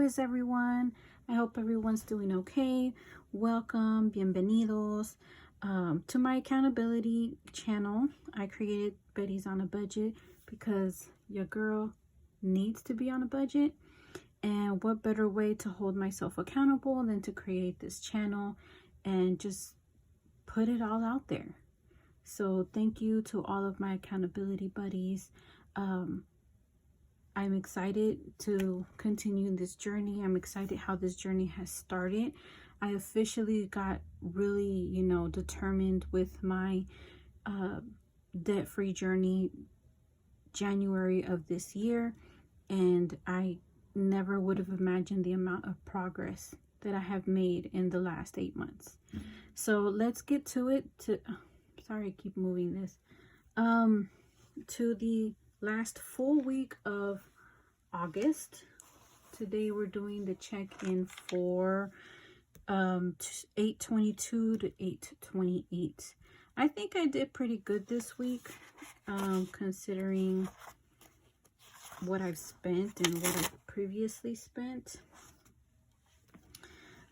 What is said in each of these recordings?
is everyone? I hope everyone's doing okay. Welcome, bienvenidos to my accountability channel. I created Betty's on a Budget because your girl needs to be on a budget. And what better way to hold myself accountable than to create this channel and just put it all out there. So thank you to all of my accountability buddies. I'm excited to continue this journey. I'm excited how this journey has started. I officially got really, determined with my debt-free journey January of this year. And I never would have imagined the amount of progress that I have made in the last 8 months. So let's get to it. Sorry, I keep moving this. To the last full week of August. Today we're doing the check-in for 8/22 to 8/28. I think I did pretty good this week, considering what I've spent and what I've previously spent.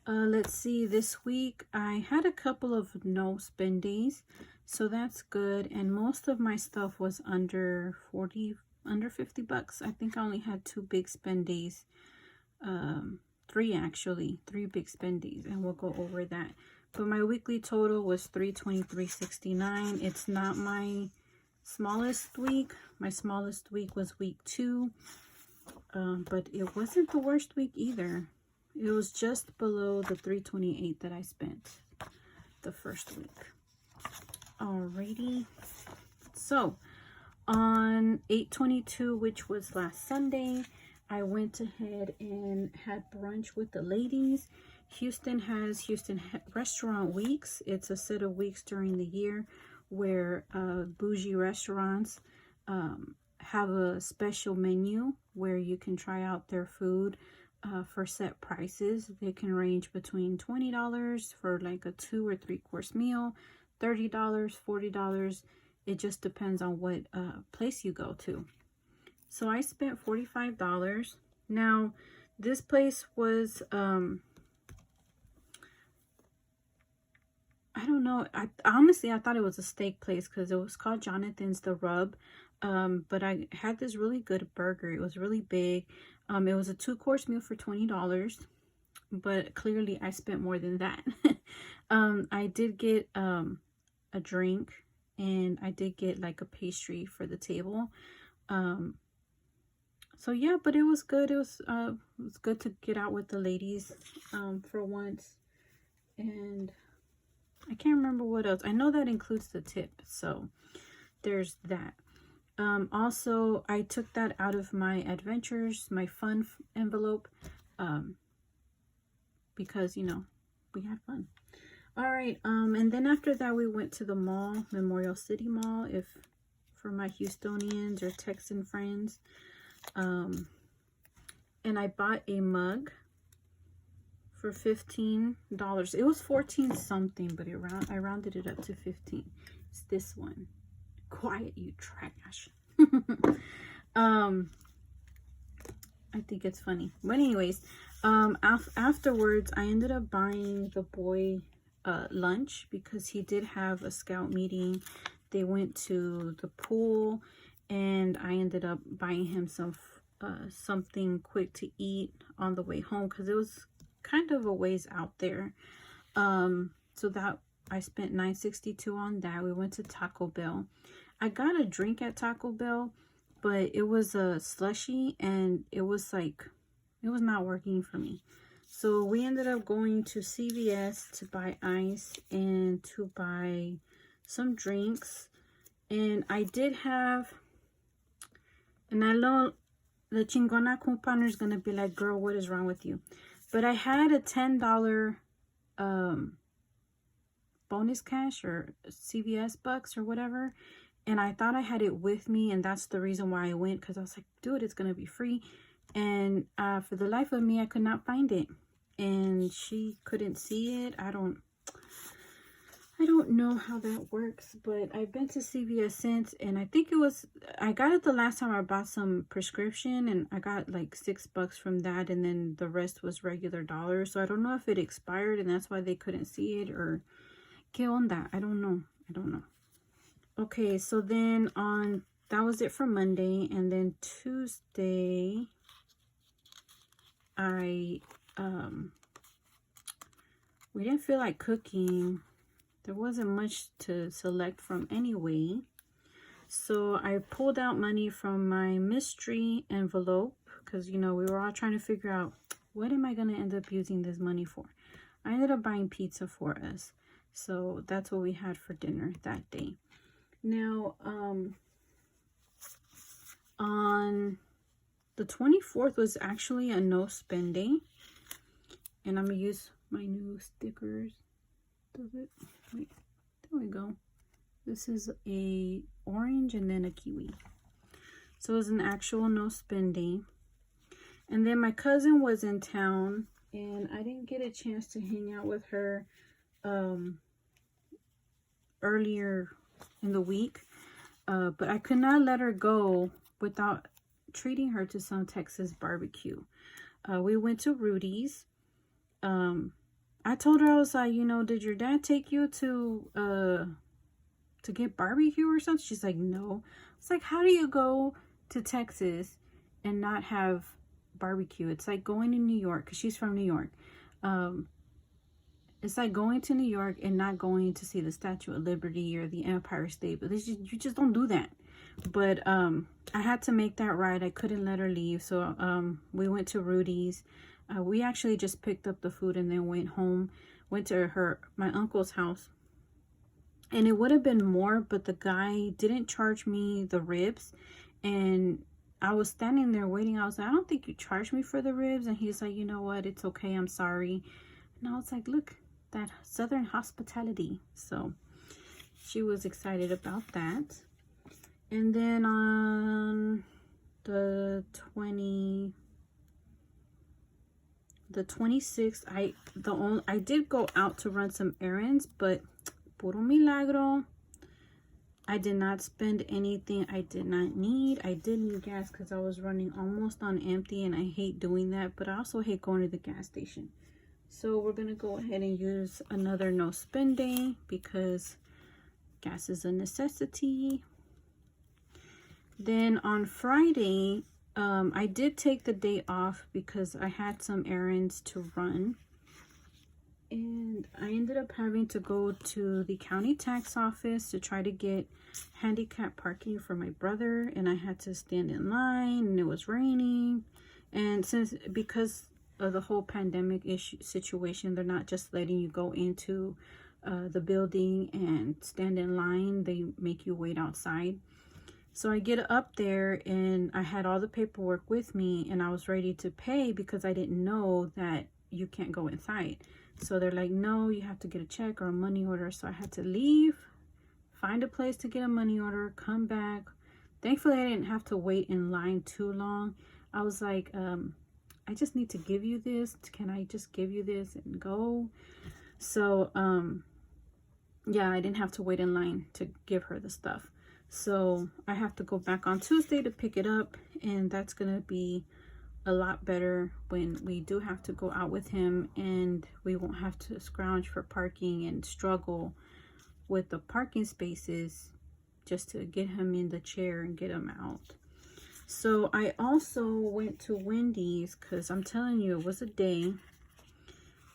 Let's see, this week I had a couple of no spend days, so that's good. And most of my stuff was under 50 bucks. I think I only had 2 big spend days. 3 big spend days, and we'll go over that. But my weekly total was $323.69. It's not my smallest week. My smallest week was week 2. But it wasn't the worst week either. It was just below the $328 that I spent the first week. Alrighty. So on 8/22, which was last Sunday, I went ahead and had brunch with the ladies. Houston has Houston Restaurant Weeks. It's a set of weeks during the year where bougie restaurants have a special menu where you can try out their food for set prices. They can range between $20 for like a 2 or 3 course meal, $30, $40. It just depends on what place you go to. So I spent $45. Now, this place was, I don't know. Honestly, I thought it was a steak place because it was called Jonathan's The Rub. But I had this really good burger. It was really big. It was a 2-course meal for $20. But clearly, I spent more than that. I did get a drink. And I did get like a pastry for the table. So yeah, but it was good. It was good to get out with the ladies for once. And I can't remember what else. I know that includes the tip, so there's that. Also, I took that out of my adventures, my fun envelope, because we had fun. All right, and then after that, we went to the mall, Memorial City Mall, for my Houstonians or Texan friends. And I bought a mug for $15. It was 14 something, but I rounded it up to 15. It's this one. Quiet, you trash. I think it's funny. But anyways, afterwards, I ended up buying the boy lunch because he did have a scout meeting. They went to the pool, and I ended up buying him something quick to eat on the way home because it was kind of a ways out there. So that I spent $9.62 on that. We went to Taco Bell. I got a drink at Taco Bell, but it was a slushie, and it was not working for me. So we ended up going to CVS to buy ice and to buy some drinks. And I did have, and I know the Chingona couponer is going to be like, girl, what is wrong with you? But I had a $10 bonus cash or CVS bucks or whatever. And I thought I had it with me, and that's the reason why I went, because I was like, dude, it's going to be free. And for the life of me, I could not find it. And she couldn't see it. I don't know how that works, but I've been to CVS since, and I think I got it the last time I bought some prescription, and I got like $6 from that, and then the rest was regular dollars. So I don't know if it expired and that's why they couldn't see it, or ¿qué onda? I don't know. I don't know. Okay, so then that was it for Monday, and then Tuesday, we didn't feel like cooking. There wasn't much to select from anyway. So I pulled out money from my mystery envelope because, you know, we were all trying to figure out what am I going to end up using this money for. I ended up buying pizza for us. So that's what we had for dinner that day. Now, on the 24th was actually a no spend day. And I'm going to use my new stickers. Does it? Wait, there we go. This is a orange and then a kiwi. So it was an actual no spend day. And then my cousin was in town and I didn't get a chance to hang out with her earlier in the week. But I could not let her go without treating her to some Texas barbecue. We went to Rudy's. I told her, I was like, you know, did your dad take you to get barbecue or something? She's like, no. It's like, how do you go to Texas and not have barbecue? It's like going to New York, because she's from New York. It's like going to New York and not going to see the Statue of Liberty or the Empire State. But you just don't do that. But I had to make that right. I couldn't let her leave. So we went to Rudy's. We actually just picked up the food and then went home. Went to my uncle's house. And it would have been more, but the guy didn't charge me the ribs. And I was standing there waiting. I was like, I don't think you charged me for the ribs. And he's like, you know what? It's okay. I'm sorry. And I was like, look, that Southern hospitality. So she was excited about that. And then on the 26th, I did go out to run some errands, but puro milagro, I did not spend anything I did not need. I did need gas because I was running almost on empty, and I hate doing that, but I also hate going to the gas station. So we're gonna go ahead and use another no spend day because gas is a necessity. Then on Friday, I did take the day off because I had some errands to run. And I ended up having to go to the county tax office to try to get handicap parking for my brother. And I had to stand in line, and it was raining. And because of the whole pandemic situation, they're not just letting you go into the building and stand in line. They make you wait outside. So I get up there and I had all the paperwork with me and I was ready to pay because I didn't know that you can't go inside. So they're like, no, you have to get a check or a money order. So I had to leave, find a place to get a money order, come back. Thankfully, I didn't have to wait in line too long. I was like, I just need to give you this. Can I just give you this and go? So, yeah, I didn't have to wait in line to give her the stuff. So I have to go back on Tuesday to pick it up, and that's gonna be a lot better when we do have to go out with him, and we won't have to scrounge for parking and struggle with the parking spaces just to get him in the chair and get him out. So I also went to Wendy's because I'm telling you, it was a day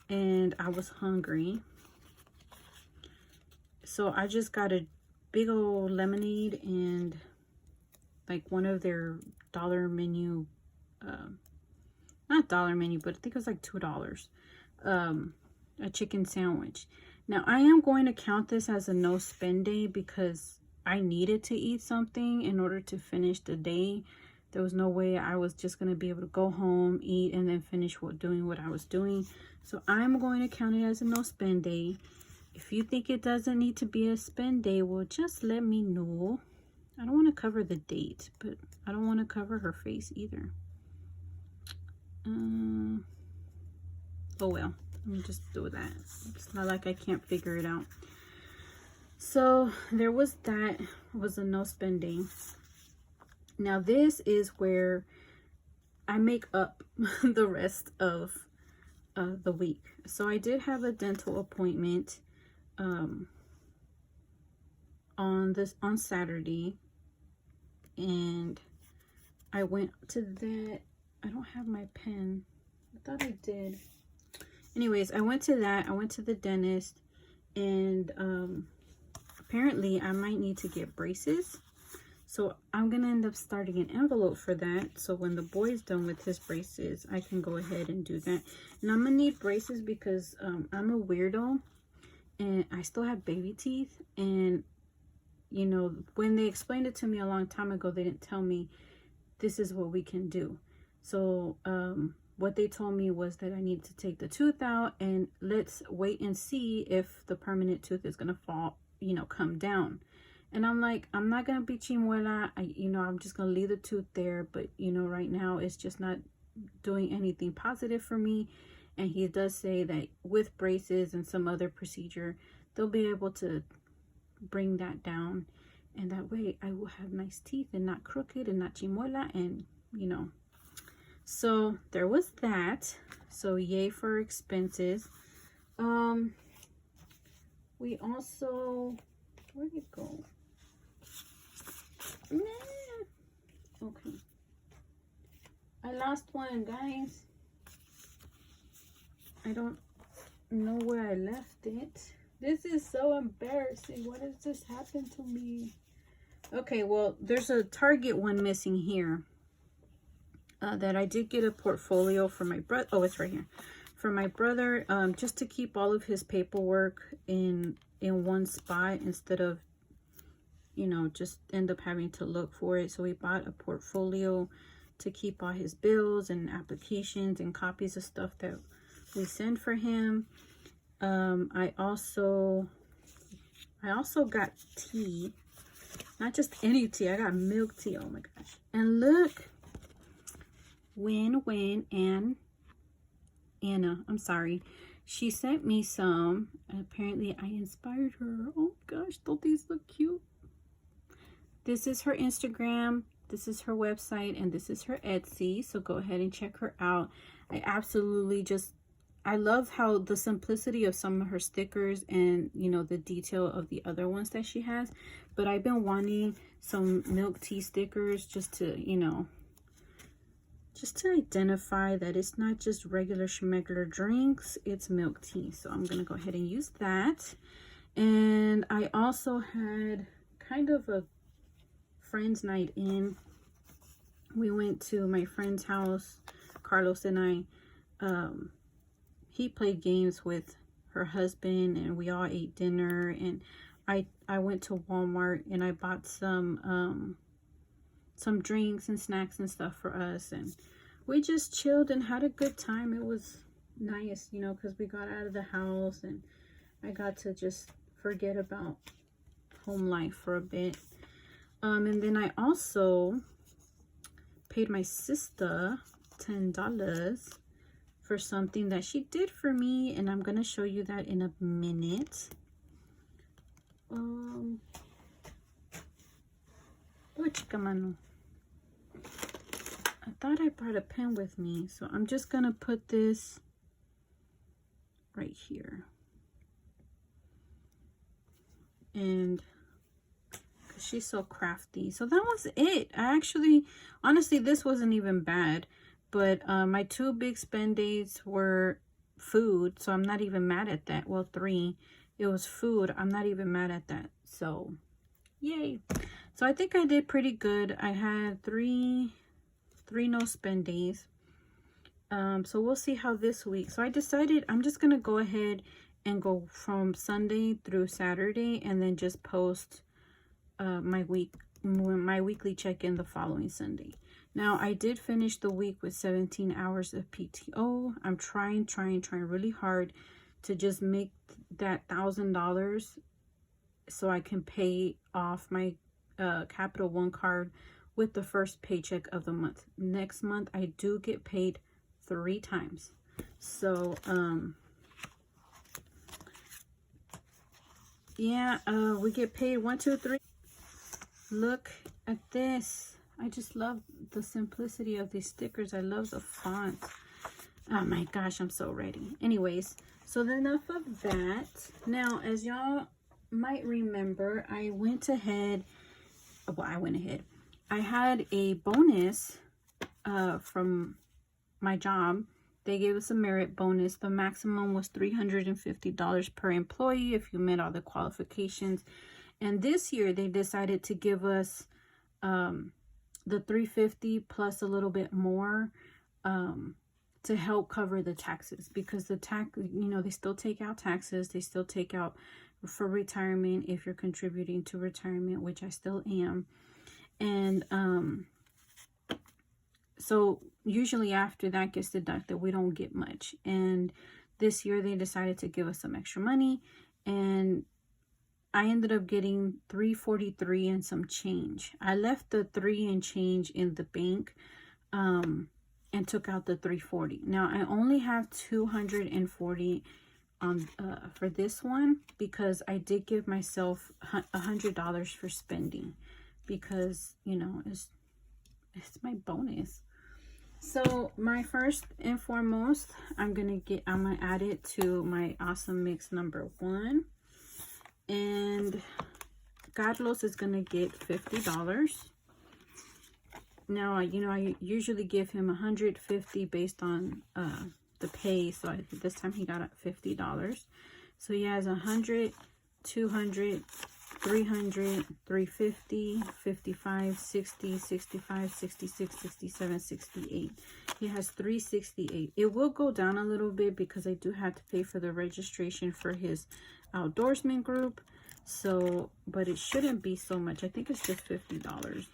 and I was hungry. So I just got a big old lemonade and like one of their dollar menu, not dollar menu, but I think it was like $2, a chicken sandwich. Now I am going to count this as a no spend day because I needed to eat something in order to finish the day. There was no way I was just going to be able to go home, eat, and then finish doing what I was doing. So I'm going to count it as a no spend day. If you think it doesn't need to be a spend day, well, just let me know. I don't want to cover the date, but I don't want to cover her face either. Oh well, let me just do that. It's not like I can't figure it out. So there was that, was a no spending. Now this is where I make up the rest of the week. So I did have a dental appointment on Saturday, and I went to that. I don't have my pen. I thought I did. Anyways, I went to that. I went to the dentist, and apparently I might need to get braces. So I'm gonna end up starting an envelope for that, so when the boy's done with his braces, I can go ahead and do that. And I'm gonna need braces because I'm a weirdo and I still have baby teeth. And you know, when they explained it to me a long time ago, they didn't tell me this is what we can do. So what they told me was that I need to take the tooth out and let's wait and see if the permanent tooth is gonna fall, you know, come down. And I'm like, I'm not gonna be chimuela. I'm just gonna leave the tooth there. But you know, right now it's just not doing anything positive for me. And he does say that with braces and some other procedure, they'll be able to bring that down, and that way I will have nice teeth and not crooked and not chimuela. And you know, so there was that. So yay for expenses. We also, where'd it go? Nah. Okay, I lost one, guys. I don't know where I left it. This is so embarrassing. What has this happened to me? Okay, well, there's a Target one missing here. That I did get a portfolio for my brother. Oh, it's right here. For my brother, just to keep all of his paperwork in one spot instead of, you know, just end up having to look for it. So we bought a portfolio to keep all his bills and applications and copies of stuff that we send for him. I also got tea, not just any tea. I got milk tea. Oh my gosh! And look, and Anna, I'm sorry, she sent me some. Apparently, I inspired her. Oh gosh, don't these look cute? This is her Instagram, this is her website, and this is her Etsy. So go ahead and check her out. I love how the simplicity of some of her stickers and, you know, the detail of the other ones that she has. But I've been wanting some milk tea stickers just to, you know, just to identify that it's not just regular schmegular drinks, it's milk tea. So I'm going to go ahead and use that. And I also had kind of a friend's night in. We went to my friend's house, Carlos and I. He played games with her husband and we all ate dinner, and I went to Walmart and I bought some drinks and snacks and stuff for us, and we just chilled and had a good time. It was nice, you know, because we got out of the house and I got to just forget about home life for a bit. And then I also paid my sister $10 for something that she did for me, and I'm gonna show you that in a minute. Oh, chica mano. I thought I brought a pen with me, so I'm just gonna put this right here. And she's so crafty. So that was it. Honestly, this wasn't even bad. But my two big spend days were food, so I'm not even mad at that. Well, 3. It was food. I'm not even mad at that. So, yay. So I think I did pretty good. I had three no spend days. So we'll see how this week. So I decided I'm just going to go ahead and go from Sunday through Saturday and then just post my weekly check-in the following Sunday. Now, I did finish the week with 17 hours of PTO. I'm trying really hard to just make that $1,000 so I can pay off my Capital One card with the first paycheck of the month. Next month, I do get paid 3 times. So, yeah, we get paid 1, 2, 3. Look at this. I just love the simplicity of these stickers. I love the font. Oh my gosh, I'm so ready. Anyways, so enough of that. Now, as y'all might remember, I went ahead. I had a bonus from my job. They gave us a merit bonus. The maximum was $350 per employee if you met all the qualifications. And this year they decided to give us the $350 plus a little bit more to help cover the taxes, because the tax, you know, they still take out taxes. They still take out for retirement if you're contributing to retirement, which I still am. And so usually after that gets deducted, we don't get much. And this year they decided to give us some extra money, and I ended up getting $343 and some change. I left the 3 and change in the bank and took out the $340. Now I only have $240 on for this one, because I did give myself $100 for spending, because, you know, it's my bonus. So my first and foremost, I'm gonna add it to my awesome mix number 1, and Carlos is gonna get $50. Now, you know, I usually give him $150 based on the pay, so this time he got $50. So he has 100, 200, 300, 350, 55, 60, 65, 66, 67, 68. He has 368. It will go down a little bit because I do have to pay for the registration for his outdoorsman group. So, but it shouldn't be so much. I think it's just $50.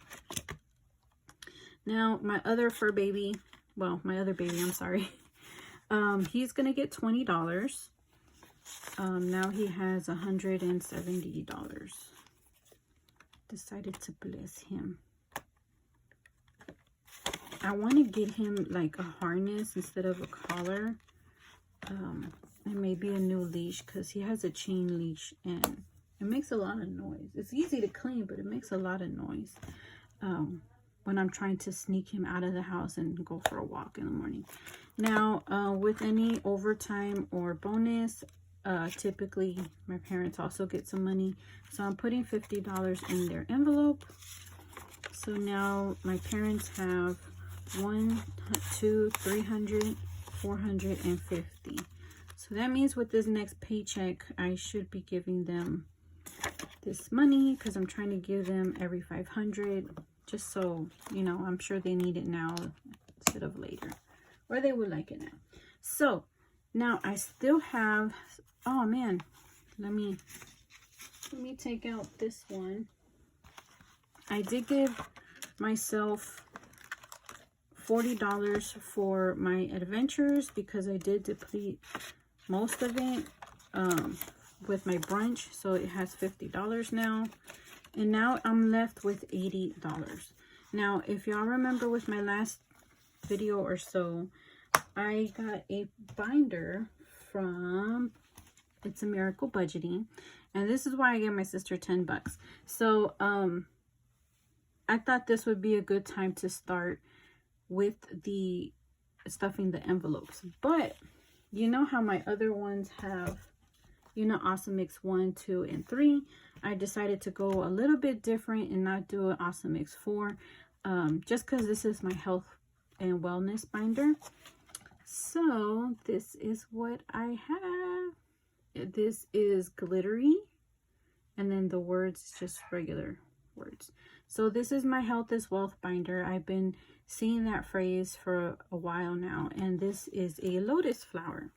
Now, my other fur baby, well, my other baby, I'm sorry. He's gonna get $20. Now he has $170. Decided to bless him. I want to get him like a harness instead of a collar, and maybe a new leash, because he has a chain leash and it makes a lot of noise. It's easy to clean, but it makes a lot of noise when I'm trying to sneak him out of the house and go for a walk in the morning. Now, with any overtime or bonus, typically my parents also get some money, so I'm putting $50 in their envelope. So now my parents have 1, 2, 300, 450. So that means with this next paycheck, I should be giving them this money, because I'm trying to give them every 500, just so, you know, I'm sure they need it now instead of later, or they would like it now. So now I still have, oh man, let me take out this one. I did give myself $40 for my adventures, because I did deplete most of it with my brunch, so it has $50 now. And now I'm left with $80. Now, if y'all remember with my last video or so, I got a binder from It's a Miracle Budgeting, and this is why I gave my sister $10. So I thought this would be a good time to start with the stuffing the envelopes. But you know how my other ones have, you know, Awesome Mix 1, 2, and 3. I decided to go a little bit different and not do an Awesome Mix 4, just because this is my health and wellness binder. So this is what I have. This is glittery, and then the words just regular words. So this is my health is wealth binder. I've been seeing that phrase for a while now, and this is a lotus flower.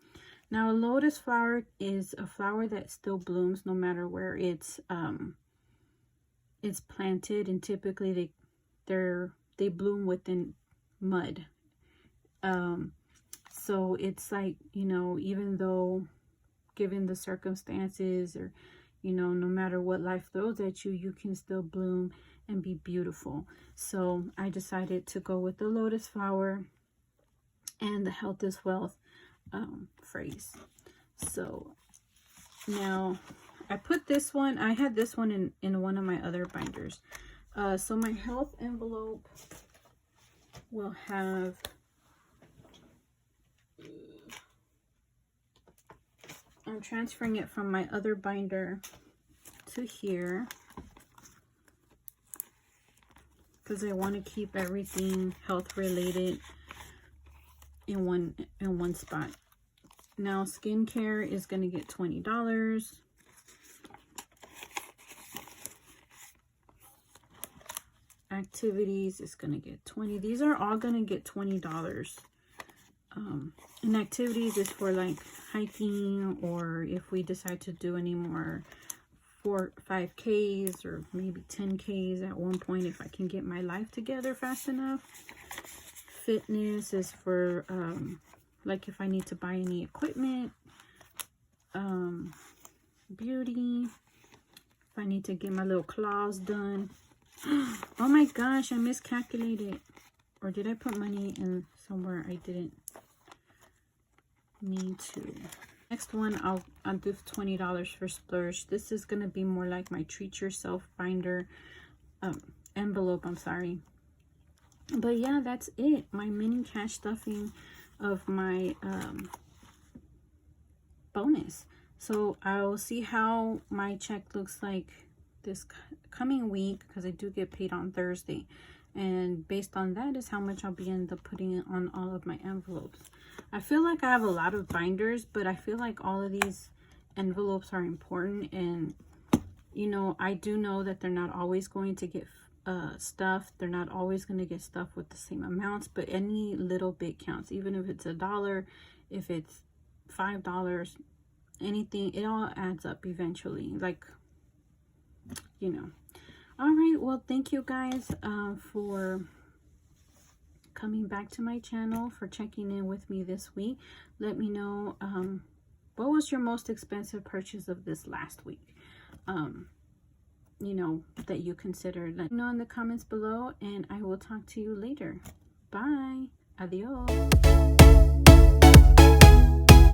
Now, a lotus flower is a flower that still blooms no matter where it's planted, and typically they bloom within mud. So it's like, you know, even though given the circumstances, or, you know, no matter what life throws at you, you can still bloom and be beautiful. So I decided to go with the lotus flower and the health is wealth phrase. So now I put this one, I had this one in one of my other binders. So my health envelope will have I'm transferring it from my other binder to here because I want to keep everything health related in one spot. Now skincare is going to get $20. Activities is going to get $20. These are all going to get $20. And activities is for like hiking, or if we decide to do any more 5Ks or maybe 10Ks at one point, if I can get my life together fast enough. Fitness is for like if I need to buy any equipment. Beauty, if I need to get my little claws done. Oh my gosh, I miscalculated. Or did I put money in somewhere I didn't need to? Next one, I'll do $20 for splurge. This is gonna be more like my treat yourself binder envelope, I'm sorry. But yeah, that's it. My mini cash stuffing of my bonus. So I'll see how my check looks like this coming week, because I do get paid on Thursday, and based on that is how much I'll be end up putting on all of my envelopes. I feel like I have a lot of binders, but I feel like all of these envelopes are important, and you know, I do know that they're not always going to get stuff. They're not always going to get stuff with the same amounts, but any little bit counts. Even if it's $1, if it's $5, anything, it all adds up eventually, like, you know. All right, well, thank you guys for coming back to my channel, for checking in with me this week. Let me know what was your most expensive purchase of this last week, you know, that you considered. Let me know in the comments below, and I will talk to you later. Bye. Adios.